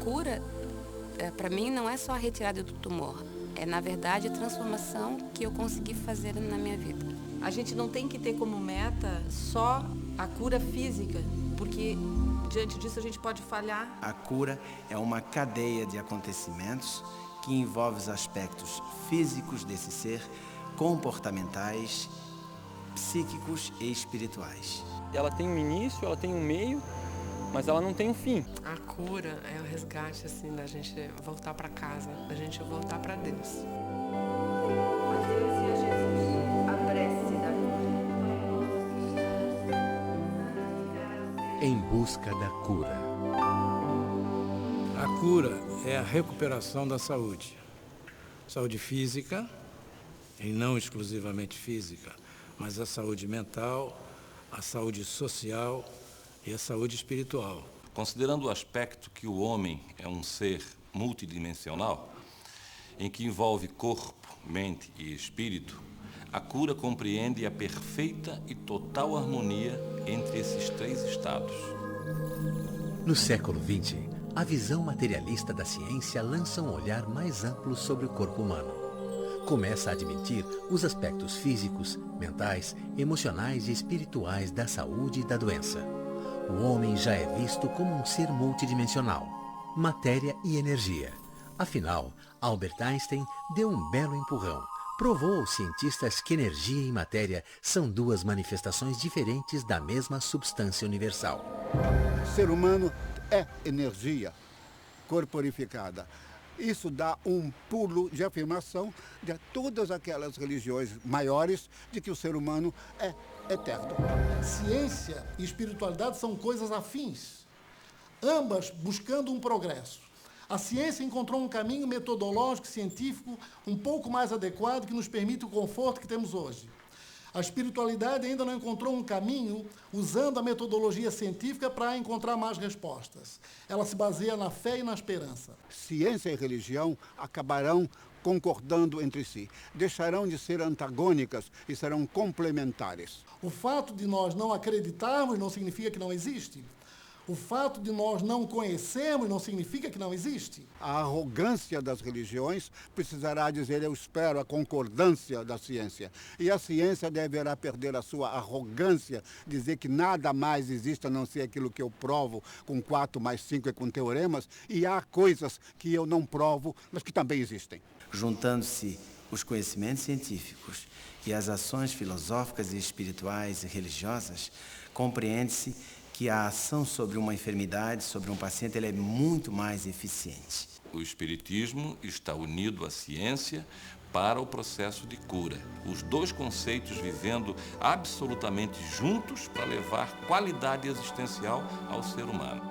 cura, para mim, não é só a retirada do tumor. É, na verdade, a transformação que eu consegui fazer na minha vida. A gente não tem que ter como meta só a cura física, porque diante disso a gente pode falhar. A cura é uma cadeia de acontecimentos que envolve os aspectos físicos desse ser, comportamentais, psíquicos e espirituais. Ela tem um início, ela tem um meio, mas ela não tem um fim. A cura é o resgate, assim, da gente voltar para casa, da gente voltar para Deus. A Deus e a Jesus, a prece da cura. Em busca da cura. A cura é a recuperação da saúde. Saúde física, e não exclusivamente física, mas a saúde mental, a saúde social e a saúde espiritual. Considerando o aspecto que o homem é um ser multidimensional, em que envolve corpo, mente e espírito, a cura compreende a perfeita e total harmonia entre esses três estados. No século XX, a visão materialista da ciência lança um olhar mais amplo sobre o corpo humano. Começa a admitir os aspectos físicos, mentais, emocionais e espirituais da saúde e da doença. O homem já é visto como um ser multidimensional, matéria e energia. Afinal, Albert Einstein deu um belo empurrão. Provou aos cientistas que energia e matéria são duas manifestações diferentes da mesma substância universal. O ser humano é energia corporificada. Isso dá um pulo de afirmação de todas aquelas religiões maiores de que o ser humano é eterno. Ciência e espiritualidade são coisas afins, ambas buscando um progresso. A ciência encontrou um caminho metodológico e científico um pouco mais adequado que nos permite o conforto que temos hoje. A espiritualidade ainda não encontrou um caminho usando a metodologia científica para encontrar mais respostas. Ela se baseia na fé e na esperança. Ciência e religião acabarão concordando entre si, deixarão de ser antagônicas e serão complementares. O fato de nós não acreditarmos não significa que não existe. O fato de nós não conhecermos não significa que não existe. A arrogância das religiões precisará dizer, eu espero, a concordância da ciência. E a ciência deverá perder a sua arrogância, dizer que nada mais existe a não ser aquilo que eu provo com 4 mais 5 e com teoremas, e há coisas que eu não provo, mas que também existem. Juntando-se os conhecimentos científicos e as ações filosóficas e espirituais e religiosas, compreende-se que a ação sobre uma enfermidade, sobre um paciente, ela é muito mais eficiente. O espiritismo está unido à ciência para o processo de cura. Os dois conceitos vivendo absolutamente juntos para levar qualidade existencial ao ser humano.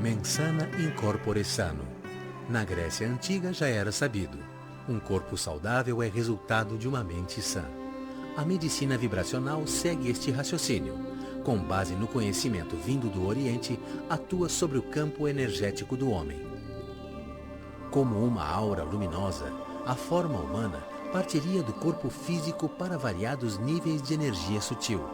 Mens sana in corpore sano. Na Grécia Antiga já era sabido. Um corpo saudável é resultado de uma mente sã. A medicina vibracional segue este raciocínio. Com base no conhecimento vindo do Oriente, atua sobre o campo energético do homem. Como uma aura luminosa, a forma humana partiria do corpo físico para variados níveis de energia sutil.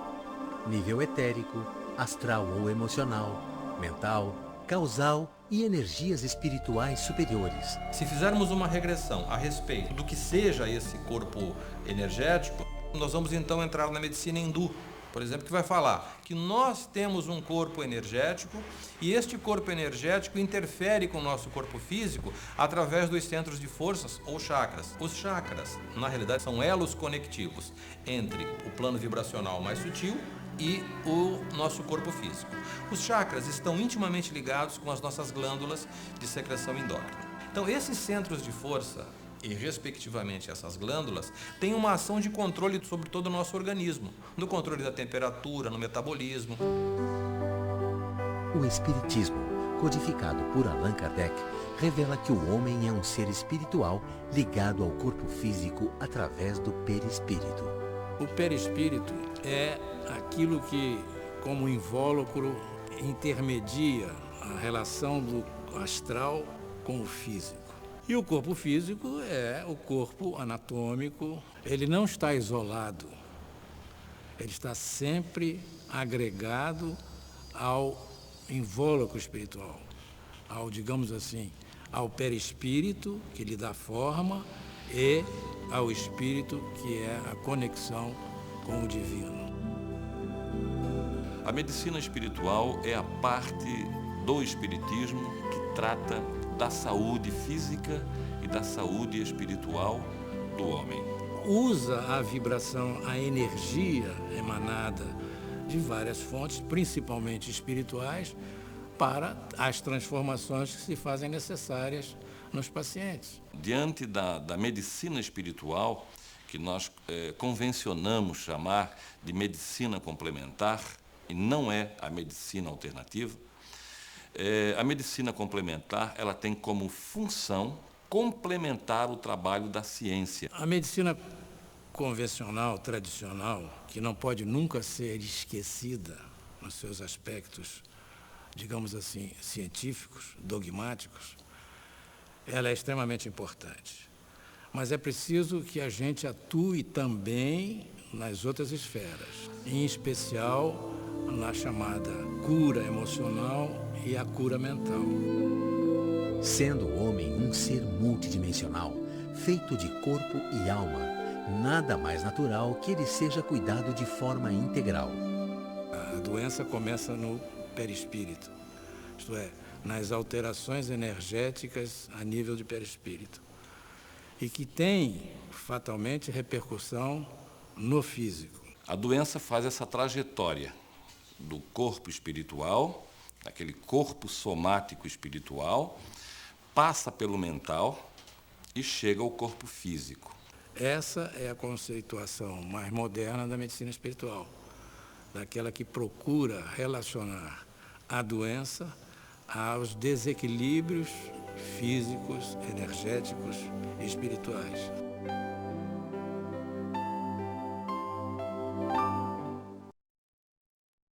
Nível etérico, astral ou emocional, mental, causal e energias espirituais superiores. Se fizermos uma regressão a respeito do que seja esse corpo energético, nós vamos então entrar na medicina hindu, por exemplo, que vai falar que nós temos um corpo energético e este corpo energético interfere com o nosso corpo físico através dos centros de forças ou chakras. Os chakras, na realidade, são elos conectivos entre o plano vibracional mais sutil e o nosso corpo físico. Os chakras estão intimamente ligados com as nossas glândulas de secreção endócrina. Então, esses centros de força e, respectivamente, essas glândulas têm uma ação de controle sobre todo o nosso organismo, no controle da temperatura, no metabolismo. O Espiritismo, codificado por Allan Kardec, revela que o homem é um ser espiritual ligado ao corpo físico através do perispírito. O perispírito é aquilo que, como invólucro, intermedia a relação do astral com o físico. E o corpo físico é o corpo anatômico. Ele não está isolado. Ele está sempre agregado ao invólucro espiritual, ao, digamos assim, ao perispírito, que lhe dá forma, e ao espírito, que é a conexão com o divino. A medicina espiritual é a parte do espiritismo que trata da saúde física e da saúde espiritual do homem. Usa a vibração, a energia emanada de várias fontes, principalmente espirituais, para as transformações que se fazem necessárias nos pacientes. Diante da medicina espiritual, que nós convencionamos chamar de medicina complementar, e não é a medicina alternativa, a medicina complementar ela tem como função complementar o trabalho da ciência. A medicina convencional, tradicional, que não pode nunca ser esquecida nos seus aspectos, digamos assim, científicos, dogmáticos, ela é extremamente importante. Mas é preciso que a gente atue também nas outras esferas, em especial na chamada cura emocional e a cura mental. Sendo o homem um ser multidimensional, feito de corpo e alma, nada mais natural que ele seja cuidado de forma integral. A doença começa no perispírito, isto é, nas alterações energéticas a nível de perispírito, e que tem fatalmente repercussão no físico. A doença faz essa trajetória do corpo espiritual, daquele corpo somático espiritual, passa pelo mental e chega ao corpo físico. Essa é a conceituação mais moderna da medicina espiritual, daquela que procura relacionar a doença aos desequilíbrios físicos, energéticos e espirituais.